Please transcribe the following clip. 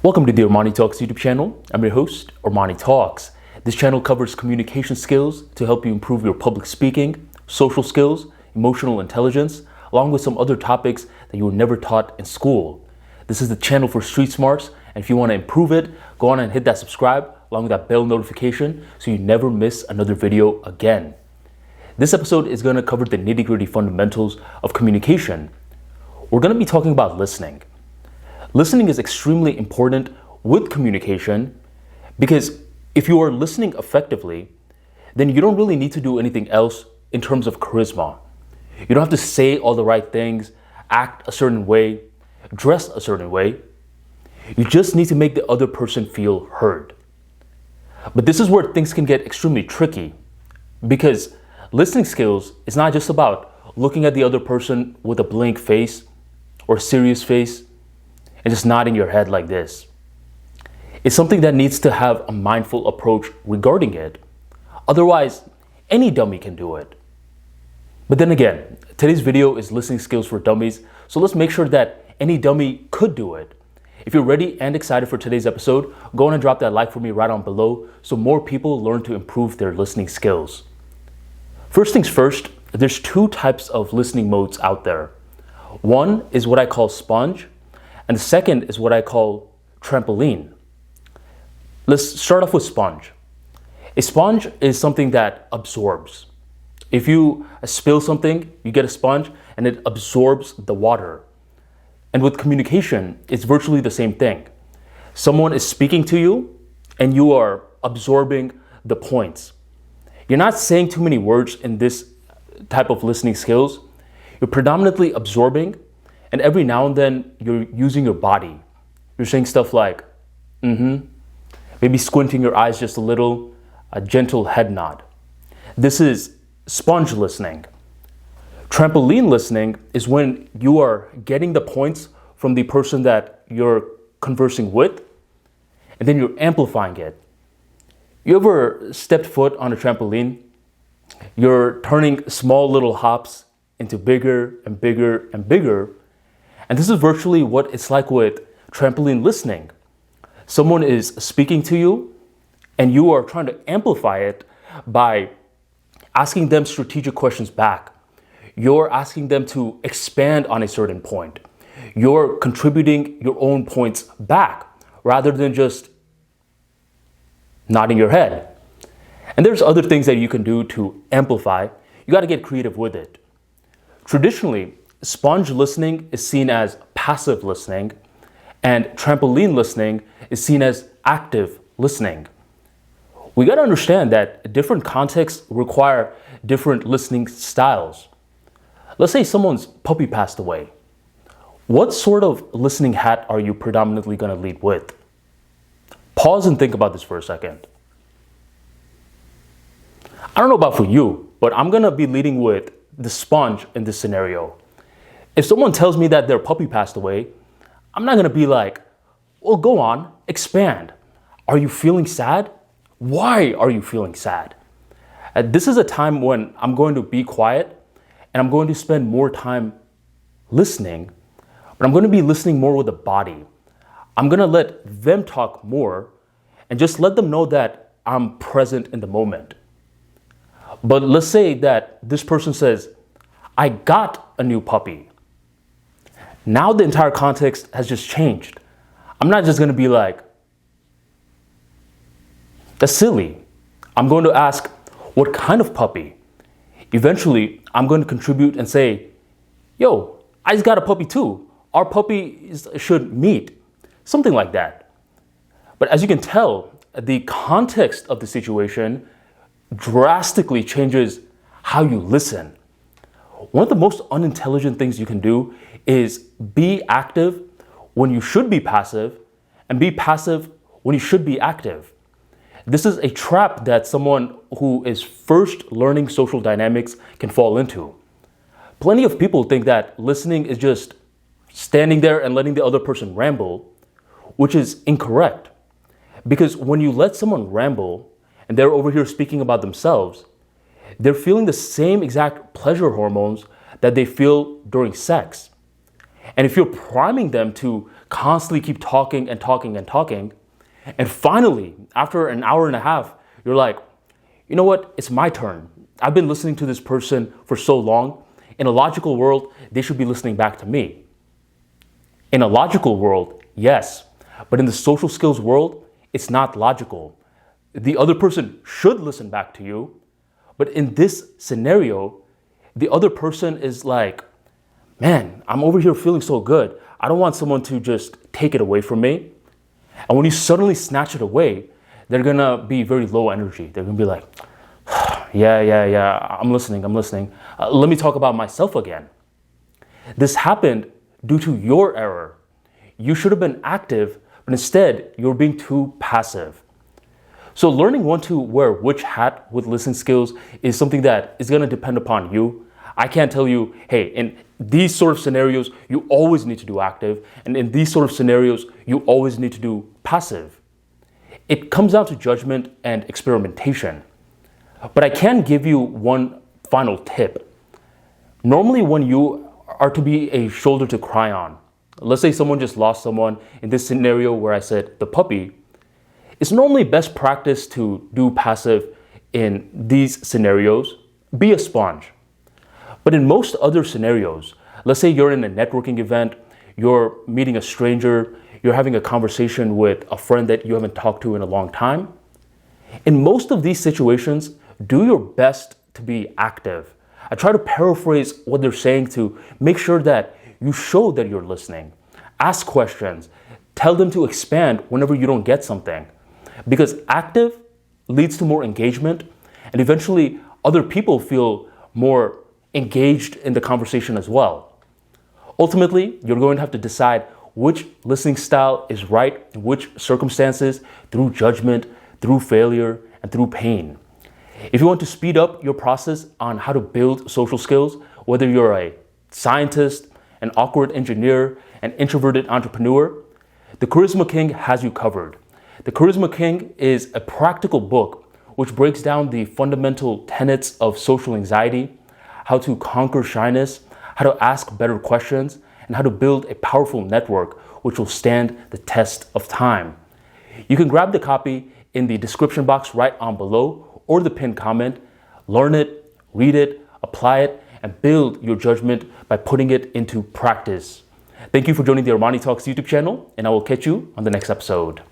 Welcome to the Armani Talks YouTube channel. I'm your host, Armani Talks. This channel covers communication skills to help you improve your public speaking, social skills, emotional intelligence, along with some other topics that you were never taught in school. This is the channel for street smarts, and if you want to improve it, go on and hit that subscribe along with that bell notification so you never miss another video again. This episode is going to cover the nitty-gritty fundamentals of communication. We're going to be talking about listening. Listening is extremely important with communication because if you are listening effectively, then you don't really need to do anything else in terms of charisma. You don't have to say all the right things, act a certain way, dress a certain way. You just need to make the other person feel heard. But this is where things can get extremely tricky because listening skills is not just about looking at the other person with a blank face or a serious face and just nodding your head like this. It's something that needs to have a mindful approach regarding it. Otherwise, any dummy can do it. But then again, today's video is listening skills for dummies, so let's make sure that any dummy could do it. If you're ready and excited for today's episode, go on and drop that like for me right on below so more people learn to improve their listening skills. First things first, there's two types of listening modes out there. One is what I call sponge, and the second is what I call trampoline. Let's start off with sponge. A sponge is something that absorbs. If you spill something, you get a sponge and it absorbs the water. And with communication, it's virtually the same thing. Someone is speaking to you and you are absorbing the points. You're not saying too many words in this type of listening skills. You're predominantly absorbing, and every now and then you're using your body. You're saying stuff like, maybe squinting your eyes just a little, a gentle head nod. This is sponge listening. Trampoline listening is when you are getting the points from the person that you're conversing with, and then you're amplifying it. You ever stepped foot on a trampoline? You're turning small little hops into bigger and bigger and bigger. And this is virtually what it's like with trampoline listening. Someone is speaking to you and you are trying to amplify it by asking them strategic questions back. You're asking them to expand on a certain point. You're contributing your own points back rather than just nodding your head. And there's other things that you can do to amplify. You got to get creative with it. Traditionally, sponge listening is seen as passive listening, and trampoline listening is seen as active listening. We got to understand that different contexts require different listening styles. Let's say someone's puppy passed away. What sort of listening hat are you predominantly going to lead with? Pause and think about this for a second. I don't know about for you, but I'm going to be leading with the sponge in this scenario. If someone tells me that their puppy passed away, I'm not going to be like, well, go on, expand. Are you feeling sad? Why are you feeling sad? This is a time when I'm going to be quiet and I'm going to spend more time listening, but I'm going to be listening more with the body. I'm going to let them talk more and just let them know that I'm present in the moment. But let's say that this person says, I got a new puppy. Now the entire context has just changed. I'm not just going to be like, that's silly. I'm going to ask, what kind of puppy? Eventually, I'm going to contribute and say, yo, I just got a puppy too. Our puppies should meet. Something like that. But as you can tell, the context of the situation drastically changes how you listen. One of the most unintelligent things you can do is be active when you should be passive and be passive when you should be active. This is a trap that someone who is first learning social dynamics can fall into. Plenty of people think that listening is just standing there and letting the other person ramble, which is incorrect. Because when you let someone ramble and they're over here speaking about themselves, they're feeling the same exact pleasure hormones that they feel during sex. And if you're priming them to constantly keep talking and talking and talking, and finally, after an hour and a half, you're like, you know what? It's my turn. I've been listening to this person for so long. In a logical world, they should be listening back to me. In a logical world, yes. But in the social skills world, it's not logical. The other person should listen back to you. But in this scenario, the other person is like, man, I'm over here feeling so good. I don't want someone to just take it away from me. And when you suddenly snatch it away, they're gonna be very low energy. They're gonna be like, yeah, I'm listening. Let me talk about myself again. This happened due to your error. You should have been active, but instead you're being too passive. So learning when to wear which hat with listening skills is something that is gonna depend upon you. I can't tell you, hey, in these sort of scenarios, you always need to do active, and in these sort of scenarios, you always need to do passive. It comes down to judgment and experimentation. But I can give you one final tip. Normally when you are to be a shoulder to cry on, let's say someone just lost someone, in this scenario where I said the puppy, it's normally best practice to do passive in these scenarios. Be a sponge. But in most other scenarios, let's say you're in a networking event, you're meeting a stranger, you're having a conversation with a friend that you haven't talked to in a long time. In most of these situations, do your best to be active. I try to paraphrase what they're saying to make sure that you show that you're listening. Ask questions. Tell them to expand whenever you don't get something. Because active leads to more engagement, and eventually other people feel more engaged in the conversation as well. Ultimately, you're going to have to decide which listening style is right in which circumstances, through judgment, through failure, and through pain. If you want to speed up your process on how to build social skills, whether you're a scientist, an awkward engineer, an introverted entrepreneur, The Charisma King has you covered. The Charisma King is a practical book which breaks down the fundamental tenets of social anxiety, how to conquer shyness, how to ask better questions, and how to build a powerful network which will stand the test of time. You can grab the copy in the description box right on below or the pinned comment. Learn it, read it, apply it, and build your judgment by putting it into practice. Thank you for joining the Armani Talks YouTube channel, and I will catch you on the next episode.